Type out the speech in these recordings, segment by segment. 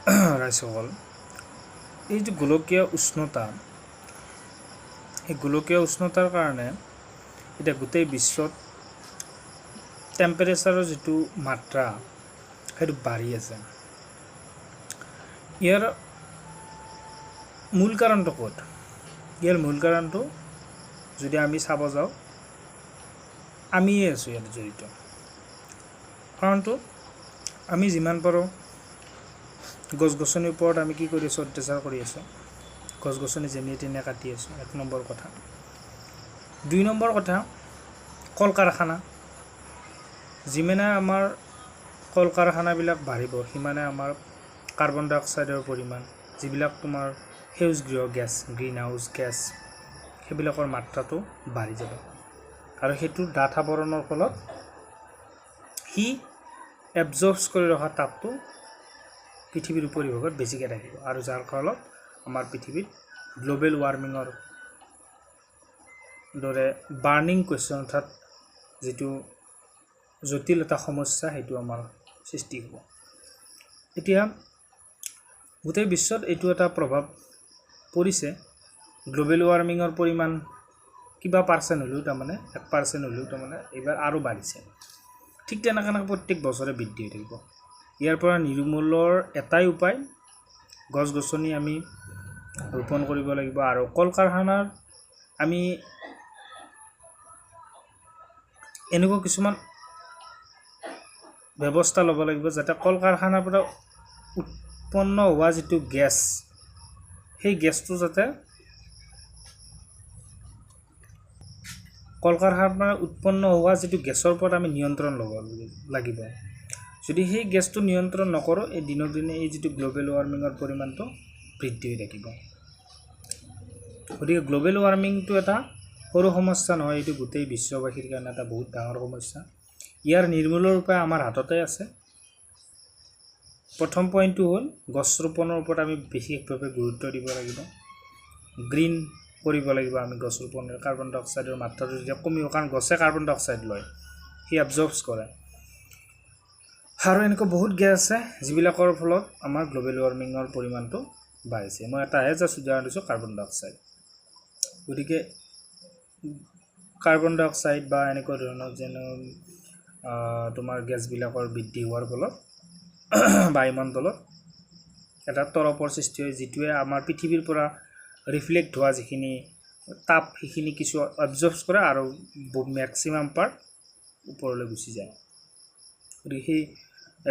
ৰাইজসকল, এই যে গোলকীয় উষ্ণতা, এই গোলকীয় উষ্ণতাৰ কাৰণে এতিয়া গোটেই বিশ্বত টেম্পাৰেচাৰৰ যিটো মাত্ৰা সেইটো বাঢ়ি আছে। ইয়াৰ মূল কাৰণটো ক'ত? ইয়াৰ মূল কাৰণটো যদি আমি চাব যাওঁ, আমিয়ে আছোঁ ইয়াত জড়িত। কাৰণটো আমি যিমান পাৰোঁ গছ গছনিৰ ওপৰত আমি কি কৰি আছোঁ? অত্যাচাৰ কৰি আছোঁ। গছ গছনি যেনে তেনে কাটি আছোঁ, 1 নম্বৰ কথা। 2 নম্বৰ কথা, কল কাৰখানা। যিমানে আমাৰ কল কাৰখানাবিলাক বাঢ়িব সিমানে আমাৰ কাৰ্বন ডাই অক্সাইডৰ পৰিমাণ, যিবিলাক তোমাৰ সেউজগৃহ গেছ, গ্ৰীণ হাউচ গেছ, সেইবিলাকৰ মাত্ৰাটো বাঢ়ি যাব। আৰু সেইটো ডাঠ আৱৰণৰ ফলত সি এবজৰ্বছ কৰি ৰখা তাপটো পৃথিৱীৰ উপৰিভাগত বেছিকৈ থাকিব, আৰু যাৰ ফলত আমাৰ পৃথিৱীত গ্ল'বেল ৱাৰ্মিঙৰ দৰে বাৰ্ণিং কুৱেশ্যন, অৰ্থাৎ যিটো জটিল এটা সমস্যা, সেইটো আমাৰ সৃষ্টি হ'ব। এতিয়া গোটেই বিশ্বত এইটো এটা প্ৰভাৱ পৰিছে। গ্ল'বেল ৱাৰ্মিঙৰ পৰিমাণ কিবা পাৰ্চেণ্ট হ'লেও তাৰমানে 1% হ'লেও তাৰমানে এইবাৰ আৰু বাঢ়িছে। ঠিক তেনেকৈ প্ৰত্যেক বছৰে বৃদ্ধি হৈ থাকিব। ইয়াৰ পৰা নিৰ্মূলৰ এটাই উপায়, গছ গছনি আমি ৰোপণ কৰিব লাগিব। আৰু কল কাৰখানাৰ আমি এনেকুৱা কিছুমান ব্যৱস্থা ল'ব লাগিব যাতে কল কাৰখানাৰ পৰা উৎপন্ন হোৱা যিটো গেছ, সেই গেছটো যাতে কল কাৰখানাৰ পৰা উৎপন্ন হোৱা যিটো গেছৰ ওপৰত আমি নিয়ন্ত্ৰণ ল'ব লাগিব। যদি সেই গেছটো নিয়ন্ত্ৰণ নকৰোঁ, এই দিনক দিনে এই যিটো গ্ল'বেল ৱাৰ্মিঙৰ পৰিমাণটো বৃদ্ধি হৈ থাকিব। গতিকে গ্ল'বেল ৱাৰ্মিংটো এটা সৰু সমস্যা নহয়, এইটো গোটেই বিশ্ববাসীৰ কাৰণে এটা বহুত ডাঙৰ সমস্যা। ইয়াৰ নিৰ্মূলৰ উপায় আমাৰ হাততে আছে। প্ৰথম পইণ্টটো হ'ল গছ ৰোপণৰ ওপৰত আমি বিশেষভাৱে গুৰুত্ব দিব লাগিব। গ্ৰীণ কৰিব লাগিব আমি গছ ৰোপণৰ। কাৰ্বন ডাই অক্সাইডৰ মাত্ৰাটো যেতিয়া কমিব, কাৰণ গছে কাৰ্বন ডাই অক্সাইড লয়, সি এবজৰ্বছ কৰে। আৰু এনেকুৱা বহুত গেছ আছে যিবিলাকৰ ফলত আমাৰ গ্ল'বেল ৱাৰ্মিঙৰ পৰিমাণটো বাঢ়িছে। মই এটাহে জাষ্ট উদাহৰণ দিছোঁ, কাৰ্বন ডাই অক্সাইড। গতিকে কাৰ্বন ডাই অক্সাইড বা এনেকুৱা ধৰণৰ যেনে তোমাৰ গেছবিলাকৰ বৃদ্ধি হোৱাৰ ফলত বায়ুমণ্ডলত এটা তৰপৰ সৃষ্টি হয়, যিটোৱে আমাৰ পৃথিৱীৰ পৰা ৰিফ্লেক্ট হোৱা যিখিনি তাপ, সেইখিনি কিছু এবজৰ্বছ কৰে আৰু মেক্সিমাম পাৰ্ট ওপৰলৈ গুচি যায়। গতিকে সেই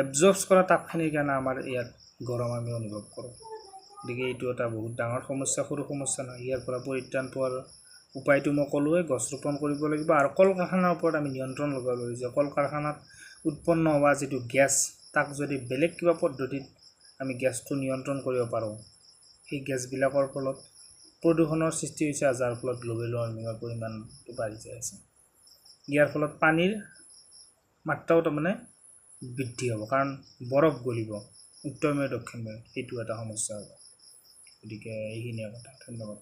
এবজৰ্বছ কৰা তাপখিনিৰ কাৰণে আমাৰ ইয়াত গৰম আমি অনুভৱ কৰোঁ। গতিকে এইটো এটা বহুত ডাঙৰ সমস্যা, সৰু সমস্যা নহয়। ইয়াৰ পৰা পৰিত্ৰাণ পোৱাৰ উপায়টো মই ক'লোৱে, গছ ৰোপণ কৰিব লাগিব। আৰু কল কাৰখানাৰ ওপৰত আমি নিয়ন্ত্ৰণ ল'ব লাগিব যে কল কাৰখানাত উৎপন্ন হোৱা যিটো গেছ, তাক যদি বেলেগ কিবা পদ্ধতিত আমি গেছটো নিয়ন্ত্ৰণ কৰিব পাৰোঁ, সেই গেছবিলাকৰ ফলত প্ৰদূষণৰ সৃষ্টি হৈছে, যাৰ ফলত গ্ল'বেল ৱাৰ্মিঙৰ পৰিমাণটো বাঢ়ি যায় আছে। ইয়াৰ ফলত পানীৰ মাত্ৰাও তাৰমানে বৃদ্ধি হ'ব, কাৰণ বৰফ গলিব উত্তৰ মেৰু দক্ষিণ মেৰুত, সেইটো এটা সমস্যা হ'ব। গতিকে এইখিনিয়ে কথা। ধন্যবাদ।